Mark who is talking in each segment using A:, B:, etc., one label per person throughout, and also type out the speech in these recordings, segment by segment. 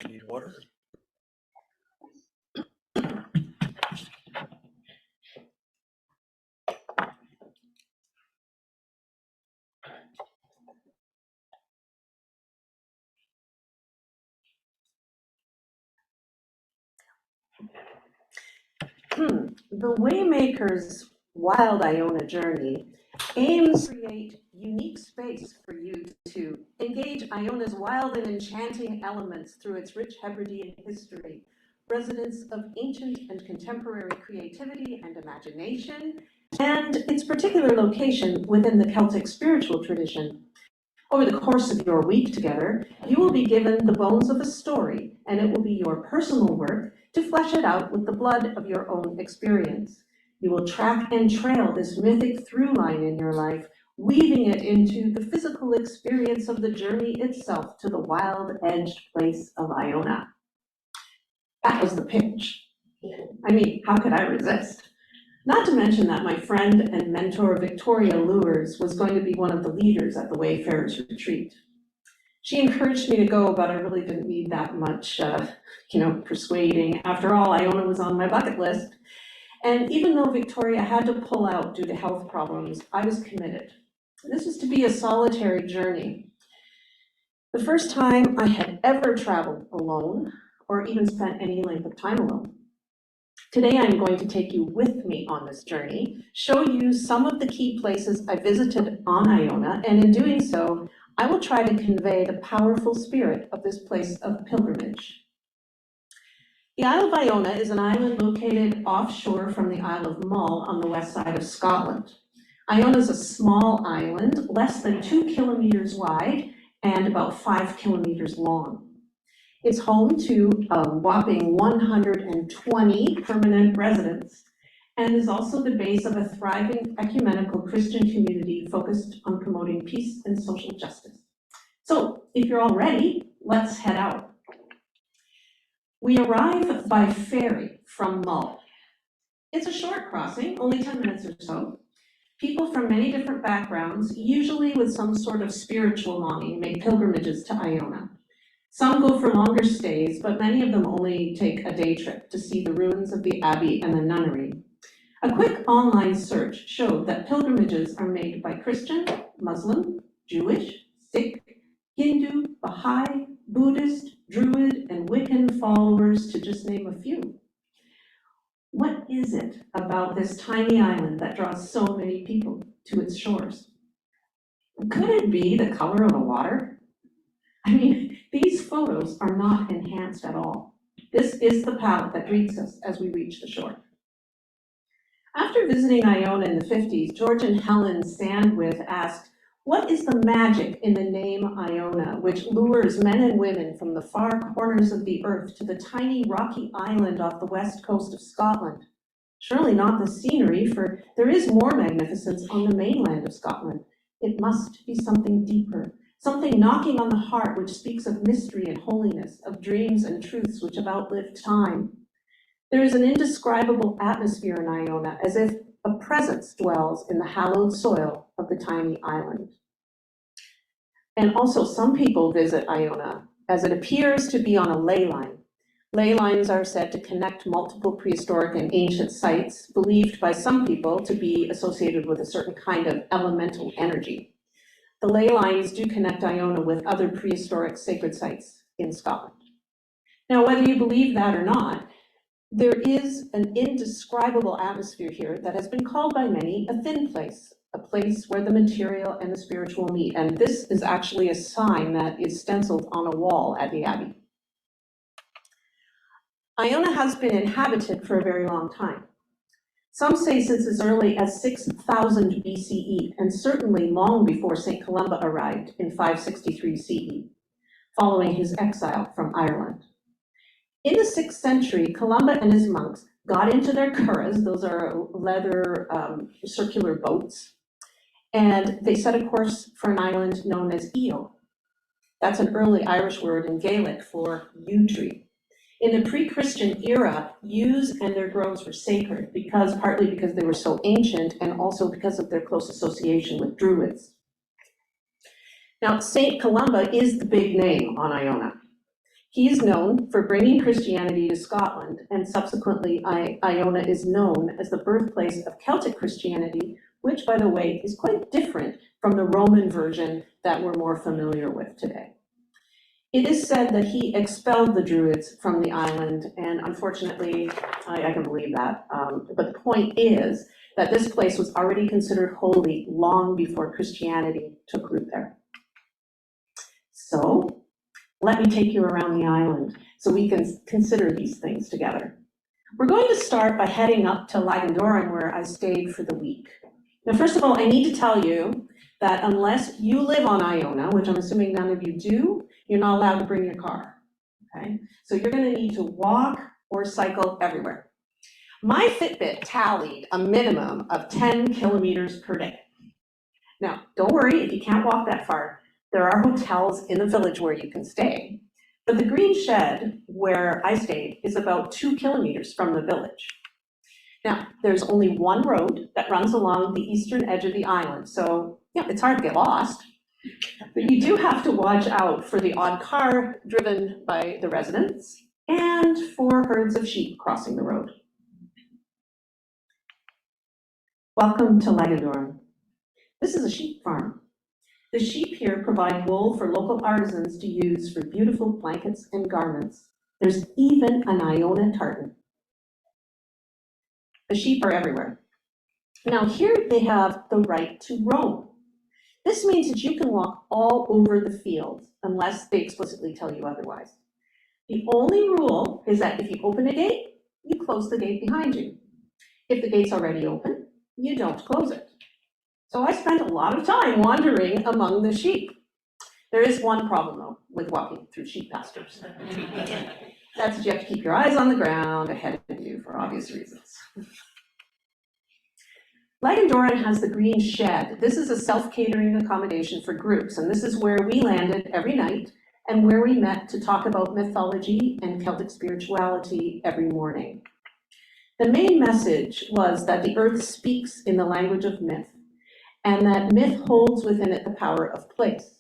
A: Need water?
B: The Waymakers' Wild Iona journey aims to create unique space for you to engage Iona's wild and enchanting elements through its rich Hebridean history, residence of ancient and contemporary creativity and imagination, and its particular location within the Celtic spiritual tradition. Over the course of your week together, you will be given the bones of a story, and it will be your personal work to flesh it out with the blood of your own experience. You will track and trail this mythic through line in your life, weaving it into the physical experience of the journey itself to the wild-edged place of Iona. That was the pitch. I mean, how could I resist? Not to mention that my friend and mentor Victoria Lures was going to be one of the leaders at the Wayfarers Retreat. She encouraged me to go, but I really didn't need that much, persuading. After all, Iona was on my bucket list. And even though Victoria had to pull out due to health problems, I was committed. This was to be a solitary journey. The first time I had ever traveled alone, or even spent any length of time alone. Today, I'm going to take you with me on this journey, show you some of the key places I visited on Iona, and in doing so, I will try to convey the powerful spirit of this place of pilgrimage. The Isle of Iona is an island located offshore from the Isle of Mull on the west side of Scotland. Iona is a small island, less than 2 kilometers wide and about 5 kilometers long. It's home to a whopping 120 permanent residents and is also the base of a thriving ecumenical Christian community focused on promoting peace and social justice. So if you're all ready, let's head out. We arrive by ferry from Mull. It's a short crossing, only 10 minutes or so. People from many different backgrounds, usually with some sort of spiritual longing, make pilgrimages to Iona. Some go for longer stays, but many of them only take a day trip to see the ruins of the abbey and the nunnery. A quick online search showed that pilgrimages are made by Christian, Muslim, Jewish, Sikh, Hindu, Baha'i, Buddhist, Druid, and Wiccan followers, to just name a few. What is it about this tiny island that draws so many people to its shores? Could it be the color of the water? I mean, these photos are not enhanced at all. This is the palette that greets us as we reach the shore. After visiting Iona in the 50s, George and Helen Sandwith asked, what is the magic in the name Iona, which lures men and women from the far corners of the earth to the tiny rocky island off the west coast of Scotland? Surely not the scenery, for there is more magnificence on the mainland of Scotland. It must be something deeper, something knocking on the heart which speaks of mystery and holiness, of dreams and truths which have outlived time. There is an indescribable atmosphere in Iona, as if a presence dwells in the hallowed soil of the tiny island. And also, some people visit Iona as it appears to be on a ley line. Ley lines are said to connect multiple prehistoric and ancient sites, believed by some people to be associated with a certain kind of elemental energy. The ley lines do connect Iona with other prehistoric sacred sites in Scotland. Now, whether you believe that or not, there is an indescribable atmosphere here that has been called by many a thin place, a place where the material and the spiritual meet. And this is actually a sign that is stenciled on a wall at the Abbey. Iona has been inhabited for a very long time. Some say since as early as 6,000 BCE, and certainly long before St. Columba arrived in 563 CE, following his exile from Ireland. In the 6th century, Columba and his monks got into their curraghs, those are leather circular boats, and they set a course for an island known as Io. That's an early Irish word in Gaelic for yew tree. In the pre-Christian era, yews and their groves were sacred, partly because they were so ancient and also because of their close association with Druids. Now, St. Columba is the big name on Iona. He is known for bringing Christianity to Scotland, and subsequently Iona is known as the birthplace of Celtic Christianity, which, by the way, is quite different from the Roman version that we're more familiar with today. It is said that he expelled the Druids from the island, and unfortunately, I can believe that. But the point is that this place was already considered holy long before Christianity took root there. So let me take you around the island so we can consider these things together. We're going to start by heading up to Llandoran, where I stayed for the week. Now, first of all, I need to tell you that unless you live on Iona, which I'm assuming none of you do, you're not allowed to bring your car, okay? So you're gonna need to walk or cycle everywhere. My Fitbit tallied a minimum of 10 kilometers per day. Now, don't worry if you can't walk that far. There are hotels in the village where you can stay, but the green shed where I stayed is about 2 kilometers from the village. Now, there's only one road that runs along the eastern edge of the island, so yeah, it's hard to get lost. But you do have to watch out for the odd car driven by the residents and for herds of sheep crossing the road. Welcome to Llandoran. This is a sheep farm. The sheep here provide wool for local artisans to use for beautiful blankets and garments. There's even an Iona tartan. The sheep are everywhere. Now here they have the right to roam. This means that you can walk all over the field unless they explicitly tell you otherwise. The only rule is that if you open a gate, you close the gate behind you. If the gate's already open, you don't close it. So I spent a lot of time wandering among the sheep. There is one problem though with walking through sheep pastures. That's that you have to keep your eyes on the ground ahead of you for obvious reasons. Llandoran has the green shed. This is a self-catering accommodation for groups, and this is where we landed every night and where we met to talk about mythology and Celtic spirituality every morning. The main message was that the earth speaks in the language of myth, and that myth holds within it the power of place.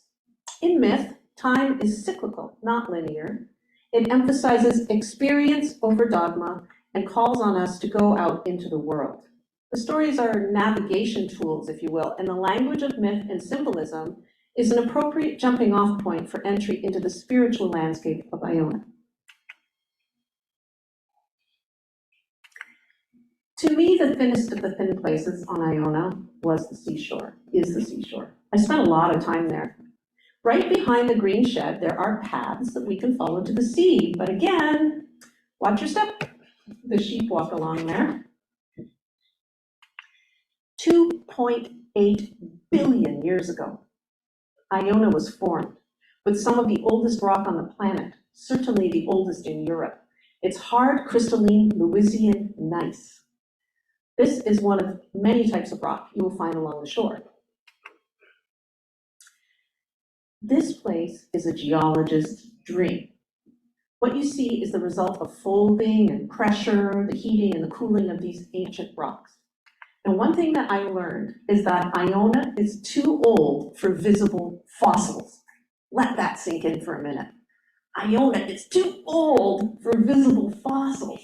B: In myth, time is cyclical, not linear. It emphasizes experience over dogma and calls on us to go out into the world. The stories are navigation tools, if you will, and the language of myth and symbolism is an appropriate jumping off point for entry into the spiritual landscape of Iona. To me, the thinnest of the thin places on Iona is the seashore. I spent a lot of time there. Right behind the green shed, there are paths that we can follow to the sea, but again, watch your step. The sheep walk along there. 2.8 billion years ago, Iona was formed with some of the oldest rock on the planet, certainly the oldest in Europe. It's hard, crystalline, Lewisian gneiss. This is one of many types of rock you will find along the shore. This place is a geologist's dream. What you see is the result of folding and pressure, the heating and the cooling of these ancient rocks. And one thing that I learned is that Iona is too old for visible fossils. Let that sink in for a minute. Iona is too old for visible fossils.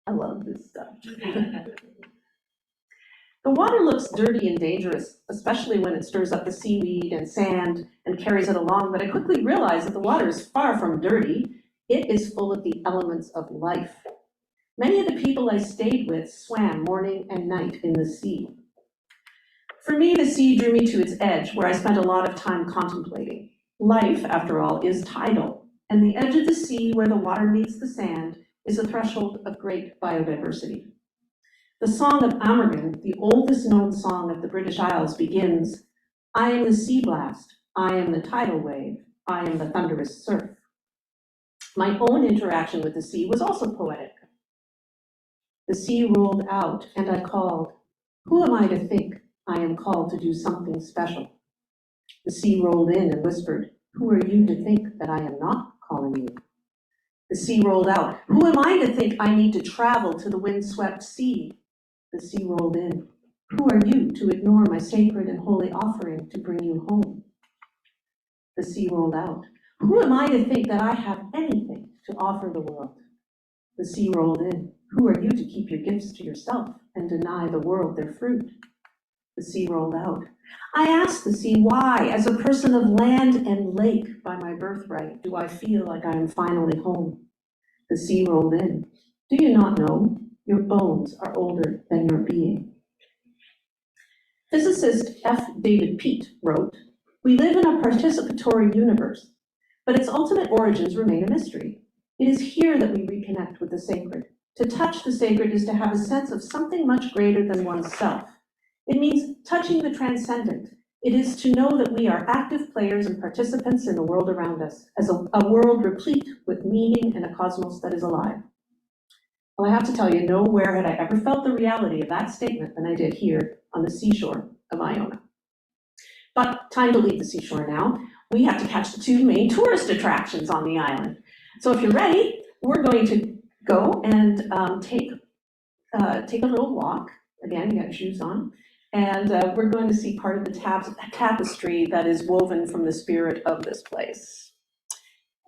B: I love this stuff. The water looks dirty and dangerous, especially when it stirs up the seaweed and sand and carries it along, but I quickly realized that the water is far from dirty. It is full of the elements of life. Many of the people I stayed with swam morning and night in the sea. For me, the sea drew me to its edge, where I spent a lot of time contemplating. Life, after all, is tidal, and the edge of the sea where the water meets the sand is a threshold of great biodiversity. The Song of Amergin, the oldest known song of the British Isles, begins, "I am the sea blast, I am the tidal wave, I am the thunderous surf." My own interaction with the sea was also poetic. The sea rolled out, and I called, "Who am I to think I am called to do something special?" The sea rolled in and whispered, "Who are you to think that I am not calling you?" The sea rolled out, "Who am I to think I need to travel to the windswept sea?" The sea rolled in, "Who are you to ignore my sacred and holy offering to bring you home?" The sea rolled out, Who am I to think that I have anything to offer the world? The sea rolled in. Who are you to keep your gifts to yourself and deny the world their fruit? The sea rolled out. I asked the sea why, as a person of land and lake by my birthright, do I feel like I am finally home? The sea rolled in. Do you not know? Your bones are older than your being. Physicist F. David Peat wrote, "We live in a participatory universe, but its ultimate origins remain a mystery. It is here that we reconnect with the sacred. To touch the sacred is to have a sense of something much greater than oneself. It means touching the transcendent. It is to know that we are active players and participants in the world around us, as a world replete with meaning and a cosmos that is alive." Well, I have to tell you, nowhere had I ever felt the reality of that statement than I did here on the seashore of Iona. But time to leave the seashore now. We have to catch the two main tourist attractions on the island. So if you're ready, we're going to go and take a little walk. Again, you got your shoes on. And we're going to see part of the tapestry that is woven from the spirit of this place.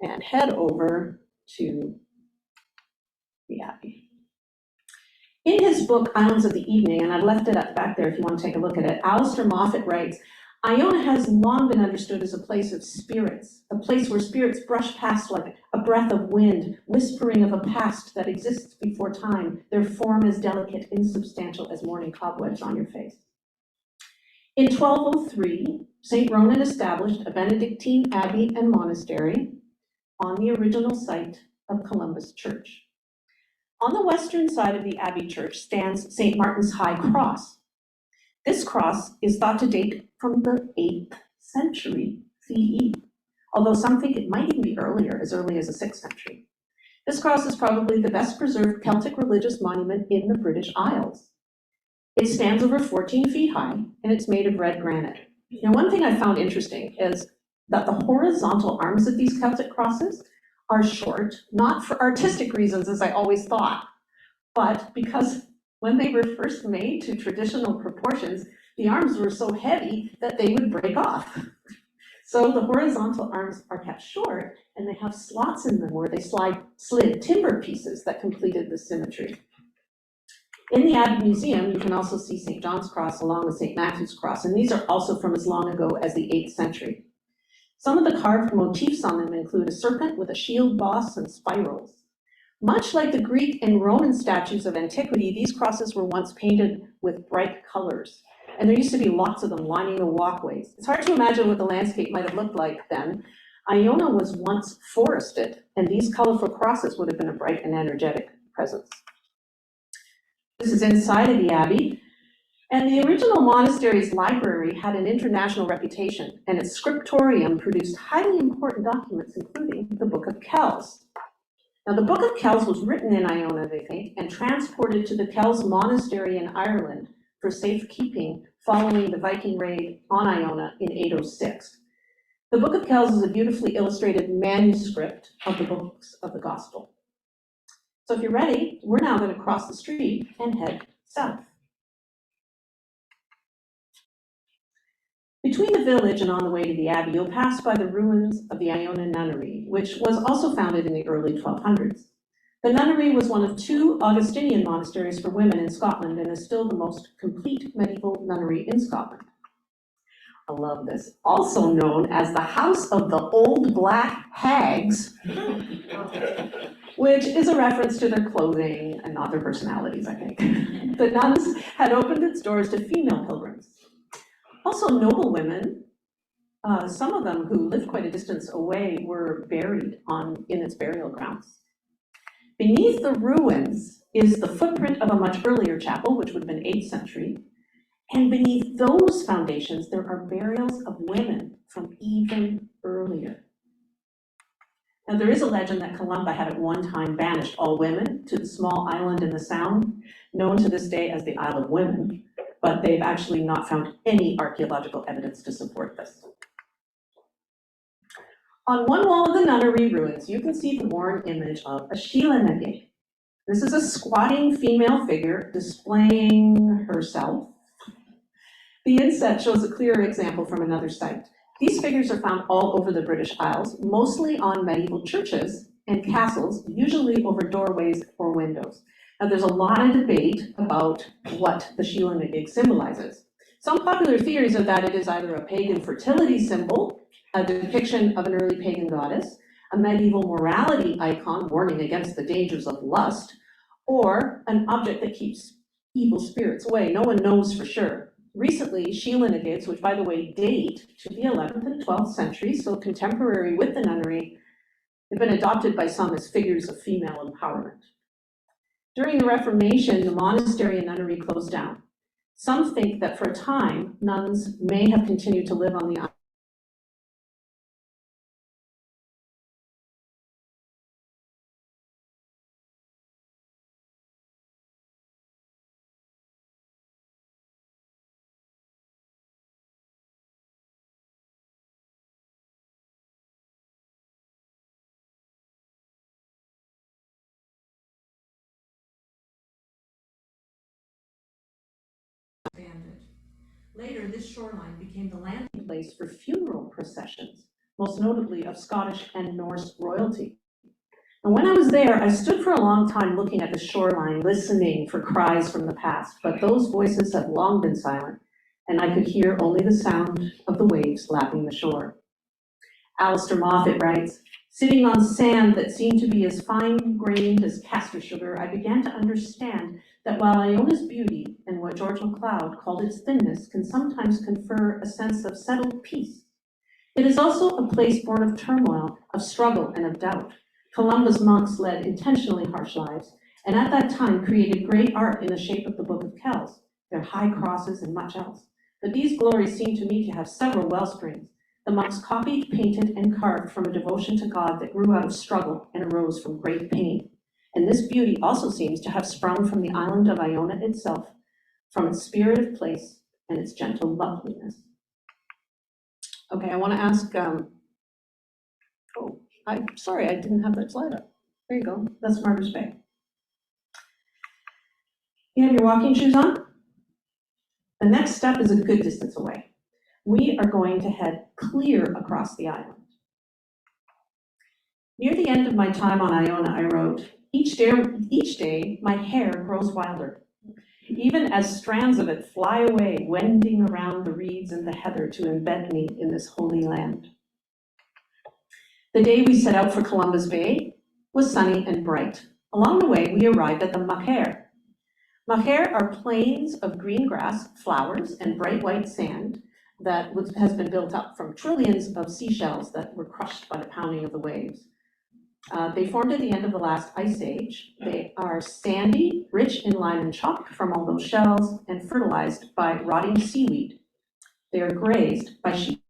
B: And head over to the Abbey. In his book, Islands of the Evening, and I've left it at the back there if you want to take a look at it, Alistair Moffat writes, Iona has long been understood as a place of spirits, a place where spirits brush past like a breath of wind, whispering of a past that exists before time, their form as delicate, insubstantial as morning cobwebs on your face. In 1203, St. Ronan established a Benedictine abbey and monastery on the original site of Columbus Church. On the western side of the Abbey Church stands St. Martin's High Cross. This cross is thought to date from the 8th century CE, although some think it might even be earlier, as early as the 6th century. This cross is probably the best preserved Celtic religious monument in the British Isles. It stands over 14 feet high, and it's made of red granite. Now, one thing I found interesting is that the horizontal arms of these Celtic crosses are short, not for artistic reasons, as I always thought, but because when they were first made to traditional proportions, the arms were so heavy that they would break off. So the horizontal arms are kept short, and they have slots in them where they slid timber pieces that completed the symmetry. In the Abbey Museum, you can also see St. John's Cross along with St. Matthew's Cross, and these are also from as long ago as the 8th century. Some of the carved motifs on them include a serpent with a shield boss and spirals. Much like the Greek and Roman statues of antiquity, these crosses were once painted with bright colors, and there used to be lots of them lining the walkways. It's hard to imagine what the landscape might have looked like then. Iona was once forested, and these colorful crosses would have been a bright and energetic presence. This is inside of the Abbey. And the original monastery's library had an international reputation, and its scriptorium produced highly important documents, including the Book of Kells. Now, the Book of Kells was written in Iona, they think, and transported to the Kells Monastery in Ireland for safekeeping following the Viking raid on Iona in 806. The Book of Kells is a beautifully illustrated manuscript of the books of the Gospel. So if you're ready, we're now going to cross the street and head south. Between the village and on the way to the Abbey, you'll pass by the ruins of the Iona Nunnery, which was also founded in the early 1200s. The nunnery was one of 2 Augustinian monasteries for women in Scotland and is still the most complete medieval nunnery in Scotland. I love this. Also known as the House of the Old Black Hags, which is a reference to their clothing and not their personalities, I think. The nuns had opened its doors to female pilgrims. Also, noble women, some of them who lived quite a distance away, were buried in its burial grounds. Beneath the ruins is the footprint of a much earlier chapel, which would have been 8th century. And beneath those foundations, there are burials of women from even earlier. Now, there is a legend that Columba had at one time banished all women to the small island in the Sound, known to this day as the Isle of Women, but they've actually not found any archaeological evidence to support this. On one wall of the nunnery ruins, you can see the worn image of a Sheelanege. This is a squatting female figure displaying herself. The inset shows a clearer example from another site. These figures are found all over the British Isles, mostly on medieval churches and castles, usually over doorways or windows. Now, there's a lot of debate about what the Sheela-na-gig symbolizes. Some popular theories are that it is either a pagan fertility symbol, a depiction of an early pagan goddess, a medieval morality icon warning against the dangers of lust, or an object that keeps evil spirits away. No one knows for sure. Recently, Sheela-na-gigs, which by the way date to the 11th and 12th centuries, so contemporary with the nunnery, have been adopted by some as figures of female empowerment. During the Reformation, the monastery and nunnery closed down. Some think that for a time, nuns may have continued to live on the island. Later, this shoreline became the landing place for funeral processions, most notably of Scottish and Norse royalty. And when I was there, I stood for a long time looking at the shoreline, listening for cries from the past, but those voices have long been silent, and I could hear only the sound of the waves lapping the shore. Alistair Moffat writes, sitting on sand that seemed to be as fine-grained as castor sugar, I began to understand that while Iona's beauty and what George MacLeod called its thinness can sometimes confer a sense of settled peace, it is also a place born of turmoil, of struggle, and of doubt. Columba's monks led intentionally harsh lives, and at that time created great art in the shape of the Book of Kells, their high crosses, and much else. But these glories seem to me to have several wellsprings. The monks copied, painted, and carved from a devotion to God that grew out of struggle and arose from great pain. And this beauty also seems to have sprung from the island of Iona itself, from its spirit of place and its gentle loveliness. Okay, I want to ask, I'm sorry, I didn't have that slide up. There you go, that's Martyrs Bay. You have your walking shoes on? The next step is a good distance away. We are going to head clear across the island. Near the end of my time on Iona, I wrote, each day my hair grows wilder, even as strands of it fly away, wending around the reeds and the heather to embed me in this holy land. The day we set out for Columbus Bay was sunny and bright. Along the way, we arrived at the Machair. Machair are plains of green grass, flowers, and bright white sand that has been built up from trillions of seashells that were crushed by the pounding of the waves. They formed at the end of the last ice age. They are sandy, rich in lime and chalk from all those shells, and fertilized by rotting seaweed. They are grazed by sheep.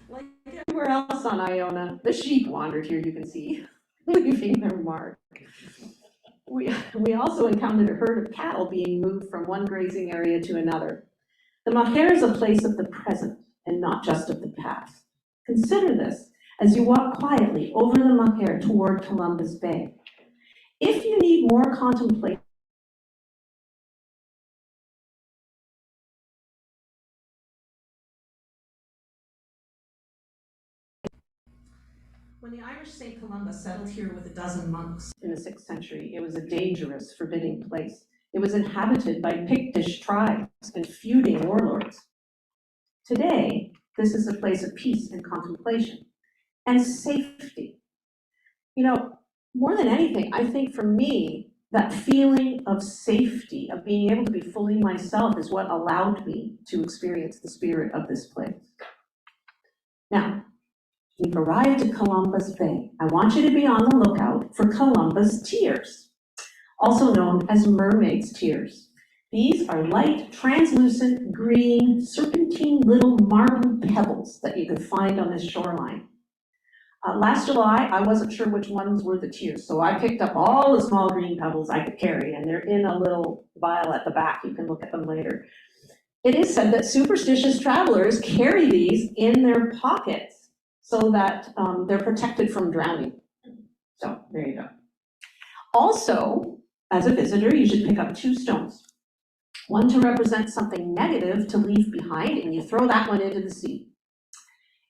B: Like everywhere else on Iona, the sheep wandered here, you can see, leaving their mark. We also encountered a herd of cattle being moved from one grazing area to another. The Machair is a place of the present and not just of the past. Consider this as you walk quietly over the Machair toward Columbus Bay. If you need more contemplation, when the Irish St. Columba settled here with a dozen monks in the 6th century, it was a dangerous, forbidding place. It was inhabited by Pictish tribes and feuding warlords. Today, this is a place of peace and contemplation and safety. You know, more than anything, I think for me, that feeling of safety, of being able to be fully myself, is what allowed me to experience the spirit of this place. Now, we've arrived at Columbus Bay. I want you to be on the lookout for Columba's tears, also known as mermaid's tears. These are light, translucent, green, serpentine little marble pebbles that you can find on this shoreline. Last July, I wasn't sure which ones were the tears, so I picked up all the small green pebbles I could carry, and they're in a little vial at the back. You can look at them later. It is said that superstitious travelers carry these in their pockets so that they're protected from drowning. So there you go. Also, as a visitor, you should pick up 2 stones. One to represent something negative to leave behind, and you throw that one into the sea.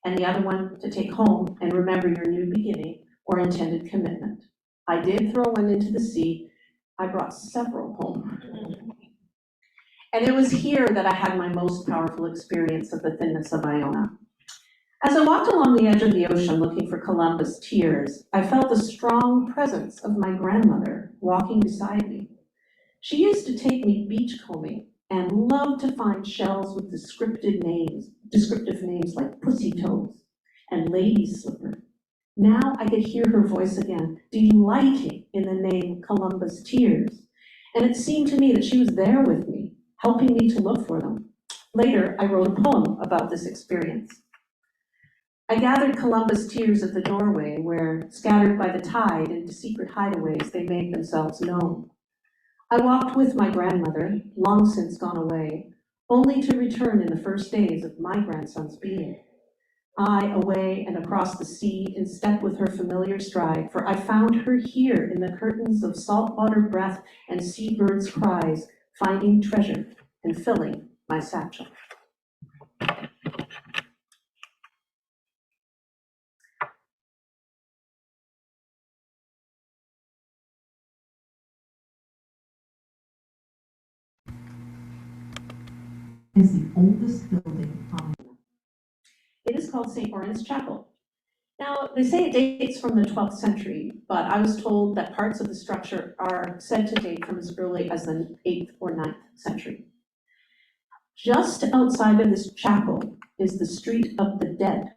B: And the other one to take home and remember your new beginning or intended commitment. I did throw one into the sea. I brought several home. And it was here that I had my most powerful experience of the thinness of Iona. As I walked along the edge of the ocean looking for Columbus tears, I felt the strong presence of my grandmother walking beside me. She used to take me beachcombing and loved to find shells with descriptive names like pussy toes and lady slipper. Now I could hear her voice again, delighting in the name Columbus tears. And it seemed to me that she was there with me, helping me to look for them. Later, I wrote a poem about this experience. I gathered Columbus tears at the doorway where, scattered by the tide into secret hideaways, they made themselves known. I walked with my grandmother, long since gone away, only to return in the first days of my grandson's being. I, away and across the sea, in step with her familiar stride, for I found her here in the curtains of saltwater breath and seabirds' cries, finding treasure and filling my satchel.
A: Is the oldest building on.
B: It is called St. Orion's Chapel. Now, they say it dates from the 12th century, but I was told that parts of the structure are said to date from as early as the 8th or 9th century. Just outside of this chapel is the Street of the Dead.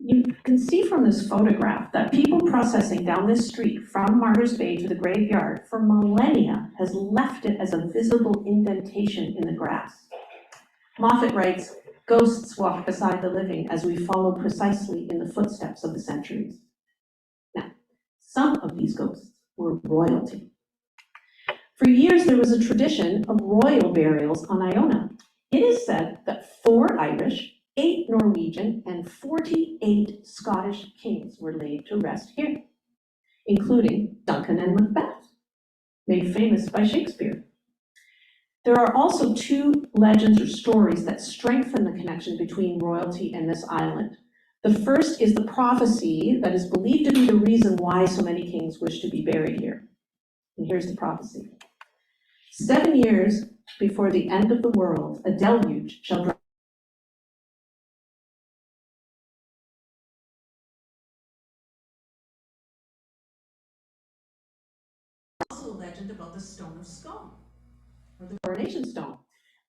B: You can see from this photograph that people processing down this street from Martyrs Bay to the graveyard for millennia has left it as a visible indentation in the grass. Moffat writes, "Ghosts walk beside the living as we follow precisely in the footsteps of the centuries." Now, some of these ghosts were royalty. For years, there was a tradition of royal burials on Iona. It is said that 4 Irish, 8 Norwegian, and 48 Scottish kings were laid to rest here, including Duncan and Macbeth, made famous by Shakespeare. There are also 2 legends or stories that strengthen the connection between royalty and this island. The first is the prophecy that is believed to be the reason why so many kings wish to be buried here. And here's the prophecy. 7 years before the end of the world, a deluge shall drop. Also a legend about the Stone of Scone, or the coronation stone.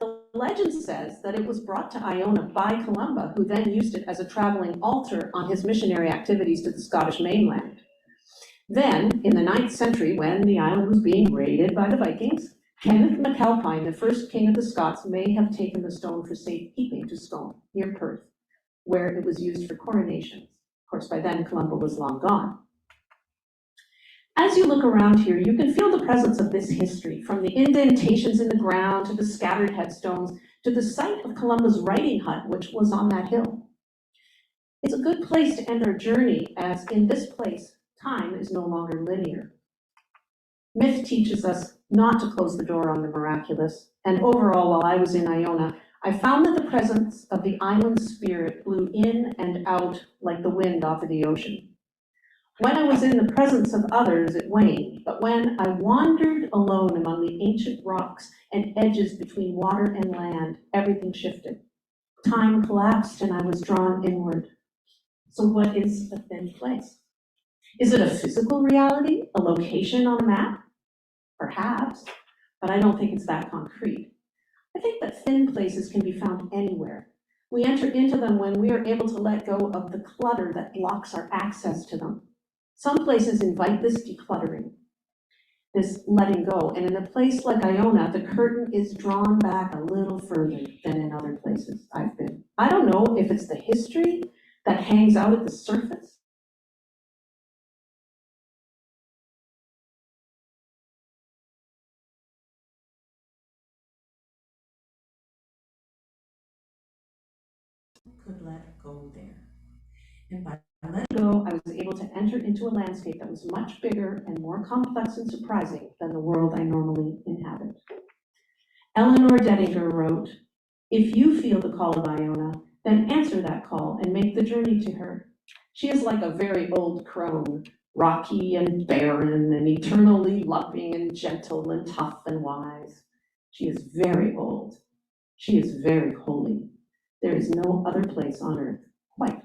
B: The legend says that it was brought to Iona by Columba, who then used it as a traveling altar on his missionary activities to the Scottish mainland. Then, in the 9th century, when the island was being raided by the Vikings, Kenneth MacAlpine, the first king of the Scots, may have taken the stone for safekeeping to Scone, near Perth, where it was used for coronations. Of course, by then, Columba was long gone. As you look around here, you can feel the presence of this history, from the indentations in the ground to the scattered headstones to the site of Columba's writing hut, which was on that hill. It's a good place to end our journey, as in this place, time is no longer linear. Myth teaches us not to close the door on the miraculous, and overall, while I was in Iona, I found that the presence of the island spirit blew in and out like the wind off of the ocean. When I was in the presence of others, it waned, but when I wandered alone among the ancient rocks and edges between water and land, everything shifted. Time collapsed and I was drawn inward. So what is a thin place? Is it a physical reality, a location on a map? Perhaps, but I don't think it's that concrete. I think that thin places can be found anywhere. We enter into them when we are able to let go of the clutter that blocks our access to them. Some places invite this decluttering, this letting go, and in a place like Iona, the curtain is drawn back a little further than in other places I've been. I don't know if it's the history that hangs out at the surface. Could let go there. And by letting go, I was able to enter into a landscape that was much bigger and more complex and surprising than the world I normally inhabit. Eleanor Dedinger wrote, "If you feel the call of Iona, then answer that call and make the journey to her. She is like a very old crone, rocky and barren and eternally loving and gentle and tough and wise. She is very old. She is very holy. There is no other place on earth quite